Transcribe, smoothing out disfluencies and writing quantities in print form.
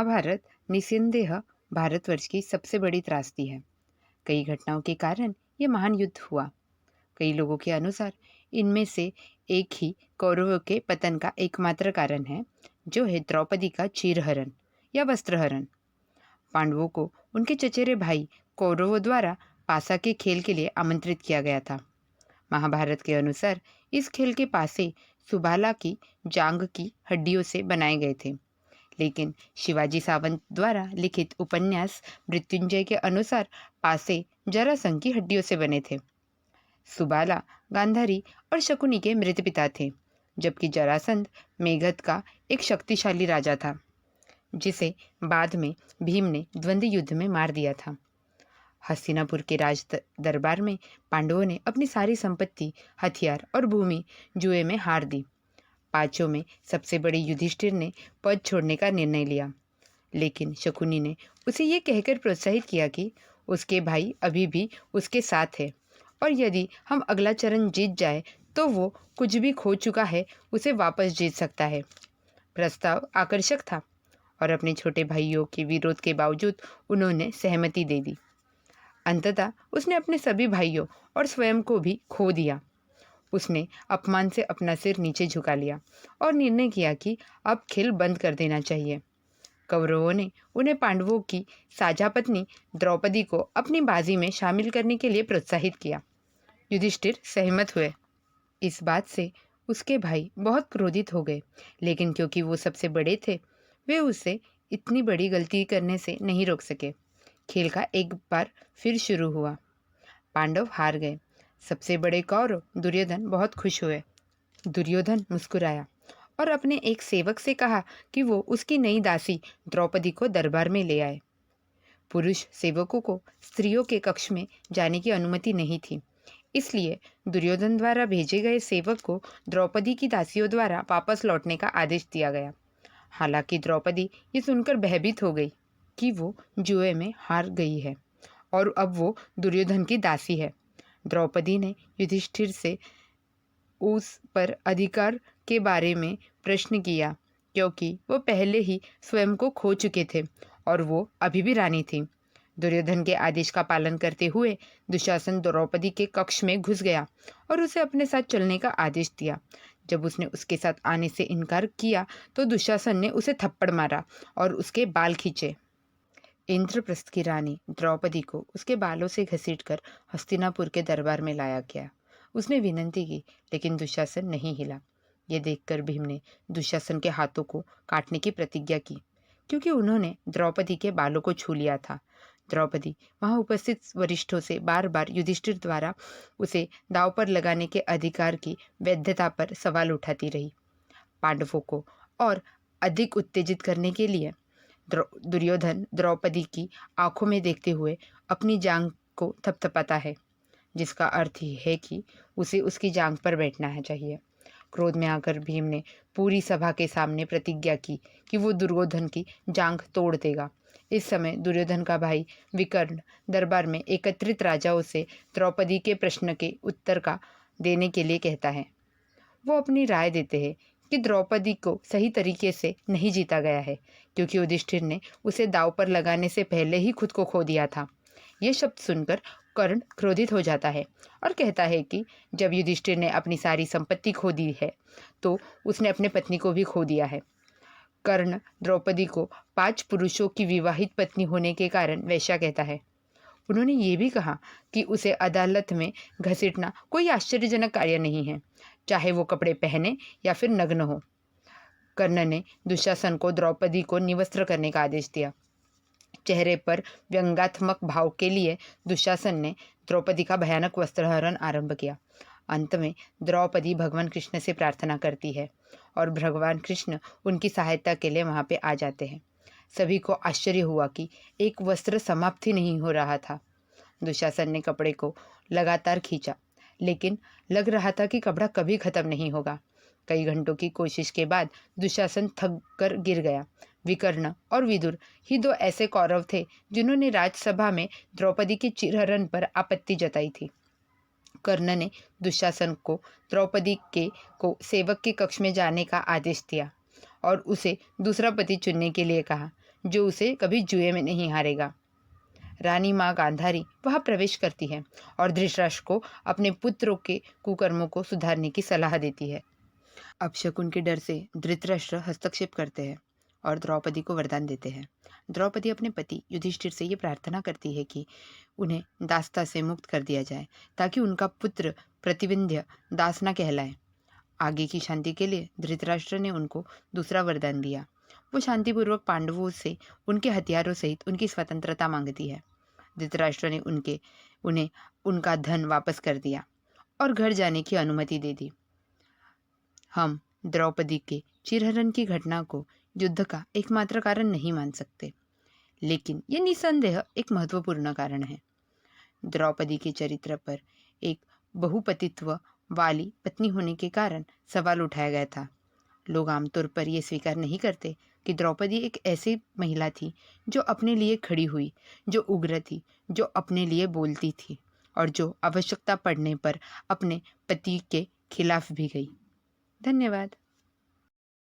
महाभारत निस्संदेह भारतवर्ष की सबसे बड़ी त्रासदी है। कई घटनाओं के कारण ये महान युद्ध हुआ। कई लोगों के अनुसार इनमें से एक ही कौरवों के पतन का एकमात्र कारण है, जो है द्रौपदी का चीरहरण या वस्त्रहरण। पांडवों को उनके चचेरे भाई कौरवों द्वारा पासा के खेल के लिए आमंत्रित किया गया था। महाभारत के अनुसार इस खेल के पासे सुबाला की जांग की हड्डियों से बनाए गए थे, लेकिन शिवाजी सावंत द्वारा लिखित उपन्यास मृत्युंजय के अनुसार पासे जरासंध की हड्डियों से बने थे। सुबाला गांधारी और शकुनी के मृत पिता थे, जबकि जरासंध मेगध का एक शक्तिशाली राजा था, जिसे बाद में भीम ने द्वंद्व युद्ध में मार दिया था। हस्तिनापुर के राज दरबार में पांडवों ने अपनी सारी संपत्ति, हथियार और भूमि जुए में हार दी। पांचों में सबसे बड़े युधिष्ठिर ने पद छोड़ने का निर्णय लिया, लेकिन शकुनी ने उसे ये कहकर प्रोत्साहित किया कि उसके भाई अभी भी उसके साथ है और यदि हम अगला चरण जीत जाए तो वो कुछ भी खो चुका है उसे वापस जीत सकता है। प्रस्ताव आकर्षक था और अपने छोटे भाइयों के विरोध के बावजूद उन्होंने सहमति दे दी। अंततः उसने अपने सभी भाइयों और स्वयं को भी खो दिया। उसने अपमान से अपना सिर नीचे झुका लिया और निर्णय किया कि अब खेल बंद कर देना चाहिए। कौरवों ने उन्हें पांडवों की साझा पत्नी द्रौपदी को अपनी बाजी में शामिल करने के लिए प्रोत्साहित किया। युधिष्ठिर सहमत हुए। इस बात से उसके भाई बहुत क्रोधित हो गए, लेकिन क्योंकि वो सबसे बड़े थे, वे उसे इतनी बड़ी गलती करने से नहीं रोक सके। खेल का एक बार फिर शुरू हुआ। पांडव हार गए। सबसे बड़े कौरव दुर्योधन बहुत खुश हुए। दुर्योधन मुस्कुराया और अपने एक सेवक से कहा कि वो उसकी नई दासी द्रौपदी को दरबार में ले आए। पुरुष सेवकों को स्त्रियों के कक्ष में जाने की अनुमति नहीं थी, इसलिए दुर्योधन द्वारा भेजे गए सेवक को द्रौपदी की दासियों द्वारा वापस लौटने का आदेश दिया गया। हालांकि द्रौपदी ये सुनकर भयभीत हो गई कि वो जुए में हार गई है और अब वो दुर्योधन की दासी है। द्रौपदी ने युधिष्ठिर से उस पर अधिकार के बारे में प्रश्न किया, क्योंकि वो पहले ही स्वयं को खो चुके थे और वो अभी भी रानी थी। दुर्योधन के आदेश का पालन करते हुए दुशासन द्रौपदी के कक्ष में घुस गया और उसे अपने साथ चलने का आदेश दिया। जब उसने उसके साथ आने से इनकार किया तो दुशासन ने उसे थप्पड़ मारा और उसके बाल खींचे। इंद्रप्रस्थ की रानी द्रौपदी को उसके बालों से घसीटकर हस्तिनापुर के दरबार में लाया गया। उसने विनती की, लेकिन दुशासन नहीं हिला। ये देखकर भीम ने दुशासन के हाथों को काटने की प्रतिज्ञा की, क्योंकि उन्होंने द्रौपदी के बालों को छू लिया था। द्रौपदी वहां उपस्थित वरिष्ठों से बार बार युधिष्ठिर द्वारा उसे दांव पर लगाने के अधिकार की वैधता पर सवाल उठाती रही। पांडवों को और अधिक उत्तेजित करने के लिए दुर्योधन द्रौपदी की आंखों में देखते हुए अपनी जांघ को थपथपाता है, जिसका अर्थ ही है कि उसे उसकी जांघ पर बैठना है चाहिए। क्रोध में आकर भीम ने पूरी सभा के सामने प्रतिज्ञा की कि वो दुर्योधन की जांघ तोड़ देगा। इस समय दुर्योधन का भाई विकर्ण दरबार में एकत्रित राजाओं से द्रौपदी के प्रश्न के उत्तर का देने के लिए कहता है। वो अपनी राय देते हैं कि द्रौपदी को सही तरीके से नहीं जीता गया है, क्योंकि युधिष्ठिर ने उसे दांव पर लगाने से पहले ही खुद को खो दिया था। ये शब्द सुनकर कर्ण क्रोधित हो जाता है और कहता है कि जब युधिष्ठिर ने अपनी सारी संपत्ति खो दी है तो उसने अपने पत्नी को भी खो दिया है। कर्ण द्रौपदी को 5 पुरुषों की विवाहित पत्नी होने के कारण वैश्या कहता है। उन्होंने ये भी कहा कि उसे अदालत में घसीटना कोई आश्चर्यजनक कार्य नहीं है, चाहे वो कपड़े पहने या फिर नग्न हो। कर्ण ने दुशासन को द्रौपदी को निवस्त्र करने का आदेश दिया। चेहरे पर व्यंग्यात्मक भाव के लिए दुशासन ने द्रौपदी का भयानक वस्त्रहरण आरंभ किया। अंत में द्रौपदी भगवान कृष्ण से प्रार्थना करती है और भगवान कृष्ण उनकी सहायता के लिए वहां पे आ जाते हैं। सभी को आश्चर्य हुआ कि एक वस्त्र समाप्त ही नहीं हो रहा था। दुशासन ने कपड़े को लगातार खींचा, लेकिन लग रहा था कि कपड़ा कभी खत्म नहीं होगा। कई घंटों की कोशिश के बाद दुशासन थक कर गिर गया। विकर्ण और विदुर ही 2 ऐसे कौरव थे जिन्होंने राज्यसभा में द्रौपदी के चिरहरण पर आपत्ति जताई थी। कर्ण ने दुशासन को द्रौपदी के को सेवक के कक्ष में जाने का आदेश दिया और उसे दूसरा पति चुनने के लिए कहा। जो उसे कभी जुए में नहीं हारेगा। रानी माँ गांधारी वहां प्रवेश करती है और धृतराष्ट्र को अपने पुत्रों के कुकर्मों को सुधारने की सलाह देती है। अपशकुन के डर से धृतराष्ट्र हस्तक्षेप करते हैं और द्रौपदी को वरदान देते हैं। द्रौपदी अपने पति युधिष्ठिर से ये प्रार्थना करती है कि उन्हें दासता से मुक्त कर दिया जाए ताकि उनका पुत्र प्रतिविंध्य दास न कहलाए। आगे की शांति के लिए धृतराष्ट्र ने उनको दूसरा वरदान दिया। वो शांतिपूर्वक पांडवों से उनके हथियारों सहित उनकी स्वतंत्रता मांगती है। धृतराष्ट्र ने उन्हें उनका धन वापस कर दिया और घर जाने की अनुमति दे दी। हम द्रौपदी के चिरहरण की घटना को युद्ध का एकमात्र कारण नहीं मान सकते, लेकिन ये निसंदेह एक महत्वपूर्ण कारण है। द्रौपदी के चरित्र पर एक बहुपतित्व वाली पत्नी होने के कारण सवाल उठाया गया था। लोग आमतौर पर यह स्वीकार नहीं करते कि द्रौपदी एक ऐसी महिला थी जो अपने लिए खड़ी हुई, जो उग्र थी, जो अपने लिए बोलती थी और जो आवश्यकता पड़ने पर अपने पति के खिलाफ भी गई। धन्यवाद।